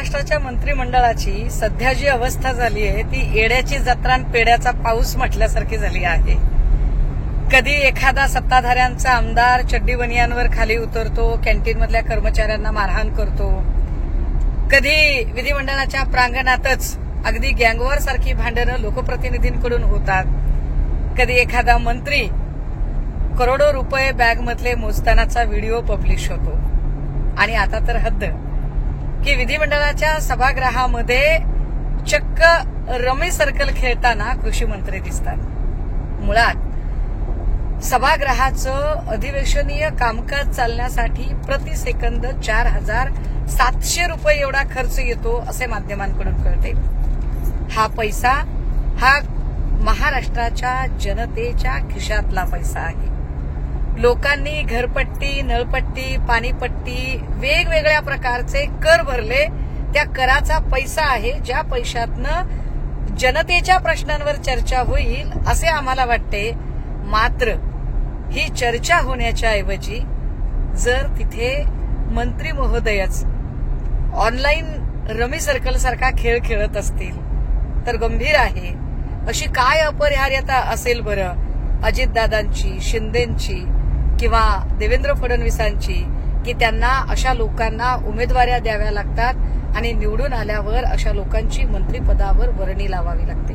महाराष्ट्राच्या मंत्रिमंडळाची सध्या जी अवस्था झाली आहे ती येड्याची जत्रा आणि पेड्याचा पाऊस म्हटल्यासारखी झाली आहे। कधी एखादा सत्ताधाऱ्यांचा आमदार चड्डी बनियांवर खाली उतरतो, कॅन्टीन मधल्या कर्मचाऱ्यांना मारहाण करतो, कधी विधिमंडळाच्या प्रांगणातच अगदी गँगवॉर सारखी भांडणं लोकप्रतिनिधींकडून होतात, कधी एखादा मंत्री करोडो रुपये बॅगमधले मोजतानाचा व्हिडिओ पब्लिश होतो। आणि आता तर हद्द की विधिमंडळाच्या सभागृहामध्ये चक्क रमी सर्कल खेळताना कृषी मंत्री दिसतात। मुळात सभागृहाचं अधिवेशनीय कामकाज चालण्यासाठी प्रति सेकंद 4700 रुपये एवढा खर्च येतो असे माध्यमांकडून कळते। हा पैसा हा महाराष्ट्राच्या जनतेच्या खिशातला पैसा आहे। लोकांनी घरपट्टी, नळपट्टी, पाणीपट्टी वेगवेगळ्या प्रकारचे कर भरले, त्या कराचा पैसा आहे ज्या पैशातनं जनतेच्या प्रश्नांवर चर्चा होईल असे आम्हाला वाटते। मात्र ही चर्चा होण्याच्या ऐवजी जर तिथे मंत्री महोदयच ऑनलाईन रमी सर्कल सारखा खेळ खेळत असतील तर गंभीर आहे। अशी काय अपरिहार्यता असेल बरं अजितदादांची, शिंदेंची किंवा देवेंद्र फडणवीसांची की त्यांना अशा लोकांना उमेदवाऱ्या द्याव्या लागतात आणि निवडून आल्यावर अशा लोकांची मंत्रिपदावर वर्णी लावावी लागते।